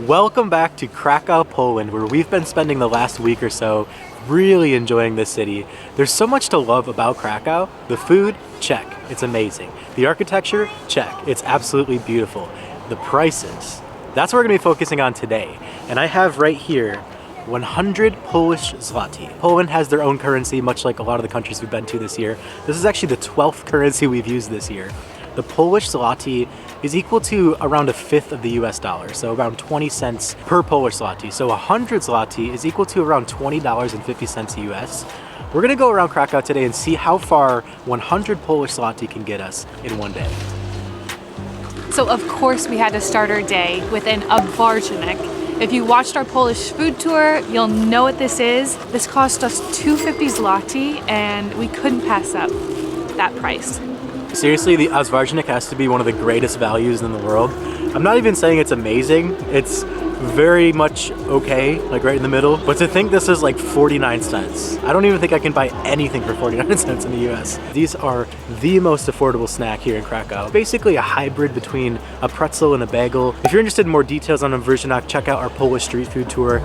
Welcome back to Krakow, Poland, where we've been spending the last week or so really enjoying this city. There's so much to love about Krakow. The food, check, it's amazing. The architecture, check, it's absolutely beautiful. The prices, that's what we're gonna be focusing on today. And I have right here 100 Polish Zloty. Poland has their own currency, much like a lot of the countries we've been to this year. This is actually the 12th currency we've used this year. The Polish Zloty is equal to around a fifth of the US dollar, so around 20 cents per Polish Zloty. So 100 Zloty is equal to around $20.50 US. We're gonna go around Krakow today and see how far 100 Polish Zloty can get us in one day. So of course we had to start our day with an obwarznik. If you watched our Polish food tour, you'll know what this is. This cost us 250 Zloty and we couldn't pass up that price. Seriously, the obwarznik has to be one of the greatest values in the world. I'm not even saying it's amazing, it's very much okay, like right in the middle. But to think this is like 49 cents. I don't even think I can buy anything for 49 cents in the US. These are the most affordable snack here in Krakow. Basically a hybrid between a pretzel and a bagel. If you're interested in more details on obwarznik, check out our Polish street food tour.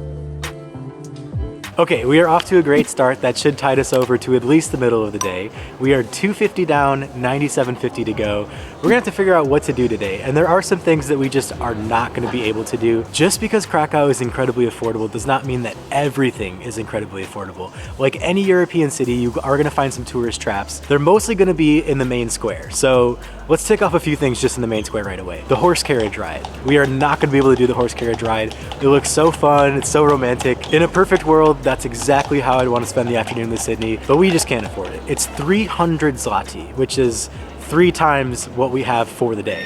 Okay, we are off to a great start. That should tide us over to at least the middle of the day. We are 250 down, 97.50 to go. We're gonna have to figure out what to do today. And there are some things that we just are not gonna be able to do. Just because Krakow is incredibly affordable does not mean that everything is incredibly affordable. Like any European city, you are gonna find some tourist traps. They're mostly gonna be in the main square. So let's tick off a few things just in the main square right away. The horse carriage ride. We are not gonna be able to do the horse carriage ride. It looks so fun, it's so romantic. In a perfect world, that's exactly how I'd want to spend the afternoon in Sydney, but we just can't afford it. It's 300 Zloty, which is 3 times what we have for the day.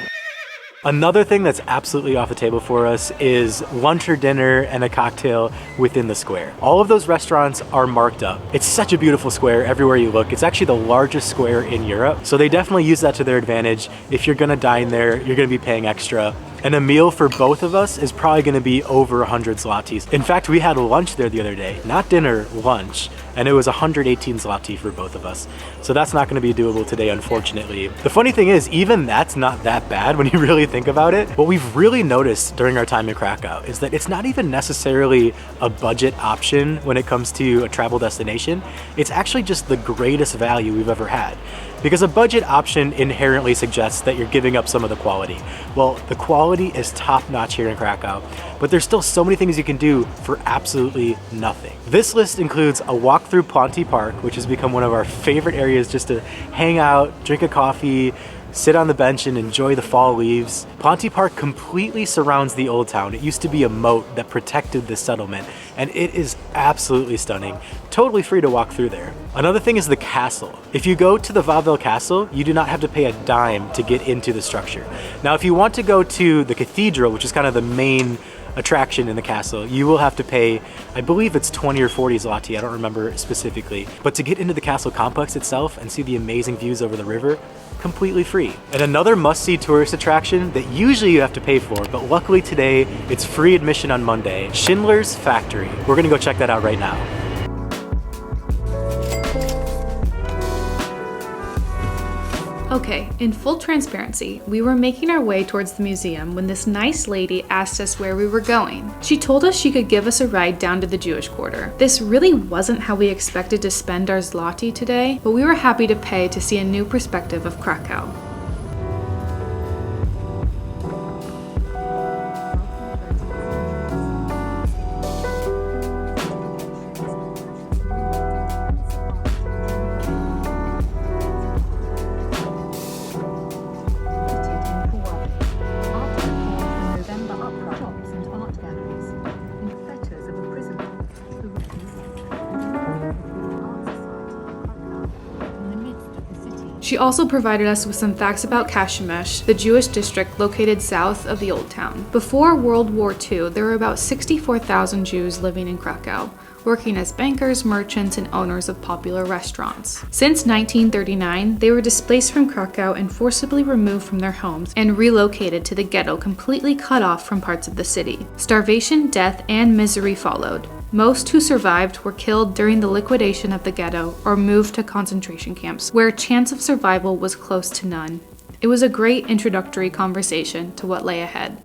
Another thing that's absolutely off the table for us is lunch or dinner and a cocktail within the square. All of those restaurants are marked up. It's such a beautiful square everywhere you look. It's actually the largest square in Europe, so they definitely use that to their advantage. If you're gonna dine there, you're gonna be paying extra. And a meal for both of us is probably gonna be over 100 Zlotys. In fact, we had lunch there the other day, not dinner, lunch, and it was 118 Zloty for both of us. So that's not gonna be doable today, unfortunately. The funny thing is, even that's not that bad when you really think about it. What we've really noticed during our time in Krakow is that it's not even necessarily a budget option when it comes to a travel destination. It's actually just the greatest value we've ever had. Because a budget option inherently suggests that you're giving up some of the quality. Well, the quality is top-notch here in Krakow, but there's still so many things you can do for absolutely nothing. This list includes a walk through Ponty Park, which has become one of our favorite areas just to hang out, drink a coffee, sit on the bench and enjoy the fall leaves. Ponty Park completely surrounds the old town. It used to be a moat that protected this settlement, and it is absolutely stunning. Totally free to walk through there. Another thing is the castle. If you go to the Wawel Castle, you do not have to pay a dime to get into the structure. Now, if you want to go to the cathedral, which is kind of the main attraction in the castle, you will have to pay, I believe it's 20 or 40 Zloty, I don't remember specifically. But to get into the castle complex itself and see the amazing views over the river, completely free. And another must-see tourist attraction that usually you have to pay for, but luckily today it's free admission on Monday, Schindlers Factory. We're gonna go check that out right now. Okay, in full transparency, we were making our way towards the museum when this nice lady asked us where we were going. She told us she could give us a ride down to the Jewish quarter. This really wasn't how we expected to spend our Zloty today, but we were happy to pay to see a new perspective of Krakow. She also provided us with some facts about Kazimierz, the Jewish district located south of the Old Town. Before World War II, there were about 64,000 Jews living in Krakow, working as bankers, merchants, and owners of popular restaurants. Since 1939, they were displaced from Krakow and forcibly removed from their homes and relocated to the ghetto, completely cut off from parts of the city. Starvation, death, and misery followed. Most who survived were killed during the liquidation of the ghetto or moved to concentration camps, where chance of survival was close to none. It was a great introductory conversation to what lay ahead.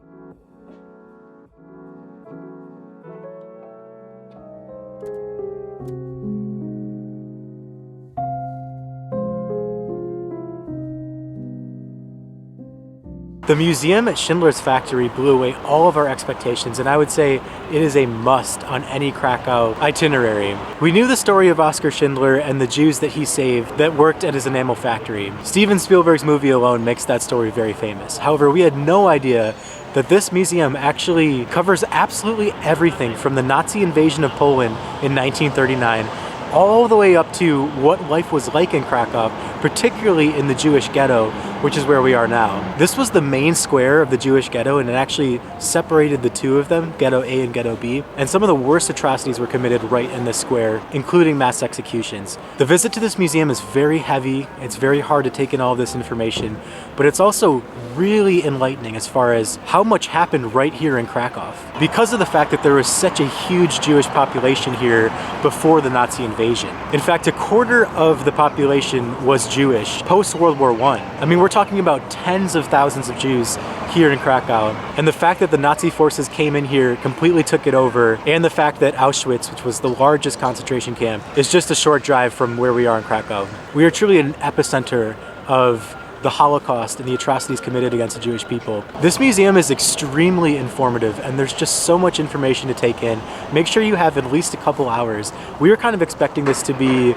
The museum at Schindlers Factory blew away all of our expectations, and I would say it is a must on any Krakow itinerary. We knew the story of Oskar Schindler and the Jews that he saved that worked at his enamel factory. Steven Spielberg's movie alone makes that story very famous. However, we had no idea that this museum actually covers absolutely everything from the Nazi invasion of Poland in 1939 all the way up to what life was like in Krakow, particularly in the Jewish ghetto, which is where we are now. This was the main square of the Jewish ghetto, and it actually separated the two of them, Ghetto A and Ghetto B, and some of the worst atrocities were committed right in this square, including mass executions. The visit to this museum is very heavy, it's very hard to take in all of this information, but it's also really enlightening as far as how much happened right here in Krakow. Because of the fact that there was such a huge Jewish population here before the Nazi invasion. In fact, a quarter of the population was Jewish post-World War I. I mean, we're talking about tens of thousands of Jews here in Krakow. And the fact that the Nazi forces came in here, completely took it over, and the fact that Auschwitz, which was the largest concentration camp, is just a short drive from where we are in Krakow. We are truly an epicenter of the Holocaust and the atrocities committed against the Jewish people. This museum is extremely informative, and there's just so much information to take in. Make sure you have at least a couple hours. We were kind of expecting this to be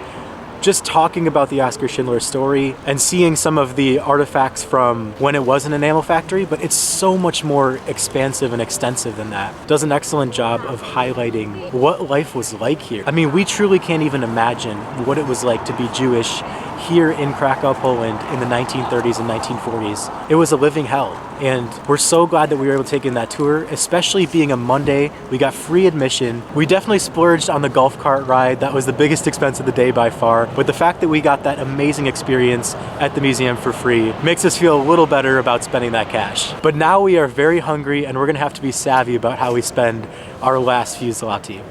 just talking about the Oskar Schindler story and seeing some of the artifacts from when it was an enamel factory, but it's so much more expansive and extensive than that. It does an excellent job of highlighting what life was like here. I mean, we truly can't even imagine what it was like to be Jewish here in Krakow, Poland in the 1930s and 1940s. It was a living hell, and we're so glad that we were able to take in that tour, especially being a Monday. We got free admission. We definitely splurged on the golf cart ride. That was the biggest expense of the day by far, but the fact that we got that amazing experience at the museum for free makes us feel a little better about spending that cash. But now we are very hungry, and we're gonna have to be savvy about how we spend our last few zloty.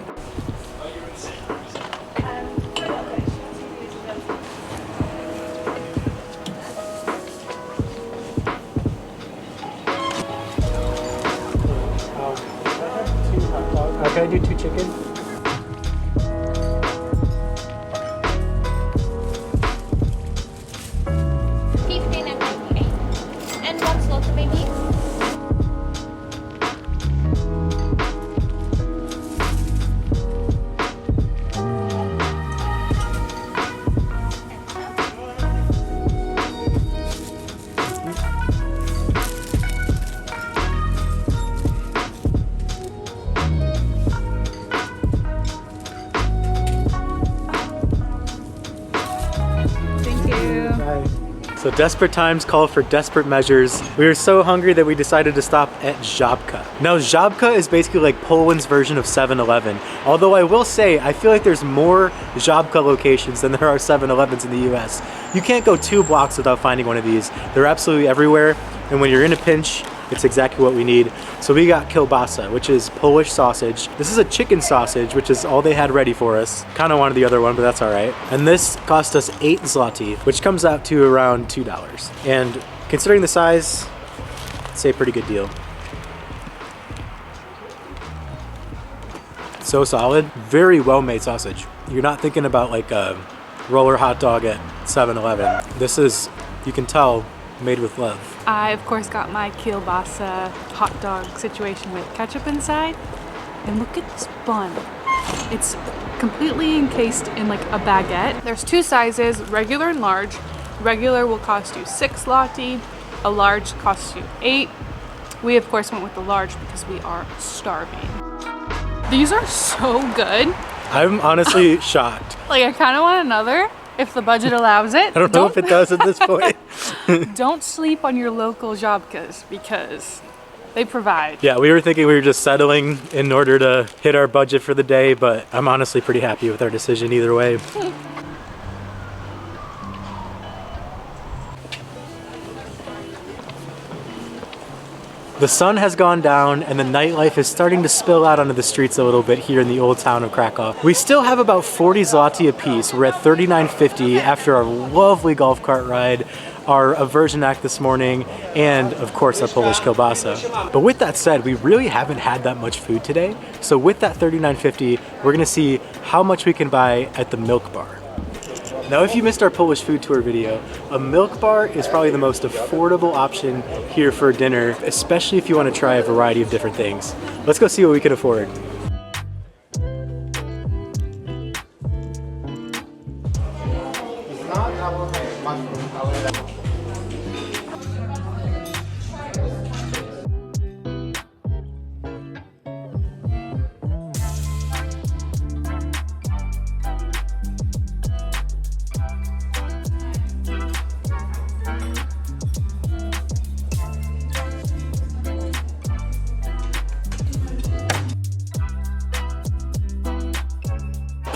Can I do 2 chicken? And 1 zloty, maybe? So desperate times call for desperate measures. We were so hungry that we decided to stop at Żabka. Now Żabka is basically like Poland's version of 7-Eleven. Although I will say, I feel like there's more Żabka locations than there are 7-Elevens in the US. You can't go 2 blocks without finding one of these. They're absolutely everywhere, and when you're in a pinch, it's exactly what we need. So we got kielbasa, which is Polish sausage. This is a chicken sausage, which is all they had ready for us. Kind of wanted the other one, but that's all right. And this cost us 8 zloty, which comes out to around $2. And considering the size, I'd say a pretty good deal. So solid, very well-made sausage. You're not thinking about like a roller hot dog at 7-Eleven. This is, you can tell, made with love. I, of course, got my kielbasa hot dog situation with ketchup inside. And look at this bun. It's completely encased in like a baguette. There's 2 sizes, regular and large. Regular will cost you 6 zloty. A large costs you 8. We, of course, went with the large because we are starving. These are so good. I'm honestly shocked. Like, I kind of want another. If the budget allows it. I don't know if it does at this point. Don't sleep on your local Żabkas because they provide. Yeah, we were thinking we were just settling in order to hit our budget for the day, but I'm honestly pretty happy with our decision either way. The sun has gone down and the nightlife is starting to spill out onto the streets a little bit here in the old town of Krakow. We still have about 40 zloty apiece. We're at 39.50 after our lovely golf cart ride, our aversion act this morning, and of course our Polish kielbasa. But with that said, we really haven't had that much food today. So with that 39.50, we're gonna see how much we can buy at the milk bar. Now, if you missed our Polish food tour video, a milk bar is probably the most affordable option here for dinner, especially if you want to try a variety of different things. Let's go see what we can afford.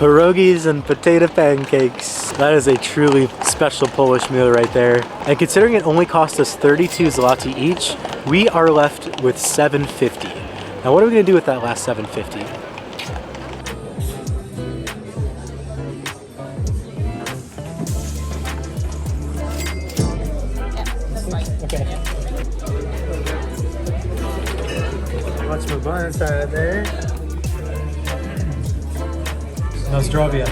Pierogies and potato pancakes. That is a truly special Polish meal right there. And considering it only cost us 32 zloty each, we are left with 750. Now what are we gonna do with that last 750? Okay. Much more bun inside there. No zdrowie.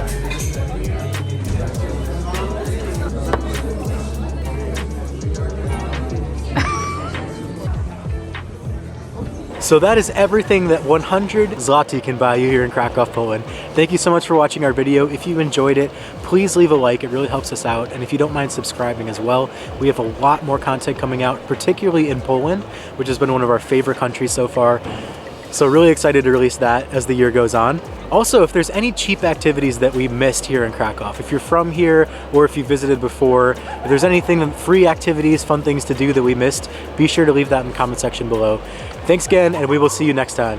So that is everything that 100 zloty can buy you here in Krakow, Poland. Thank you so much for watching our video. If you enjoyed it, please leave a like. It really helps us out. And if you don't mind subscribing as well, we have a lot more content coming out, particularly in Poland, which has been one of our favorite countries so far. So really excited to release that as the year goes on. Also, if there's any cheap activities that we missed here in Krakow, if you're from here or if you visited before, if there's anything, free activities, fun things to do that we missed, be sure to leave that in the comment section below. Thanks again, and we will see you next time.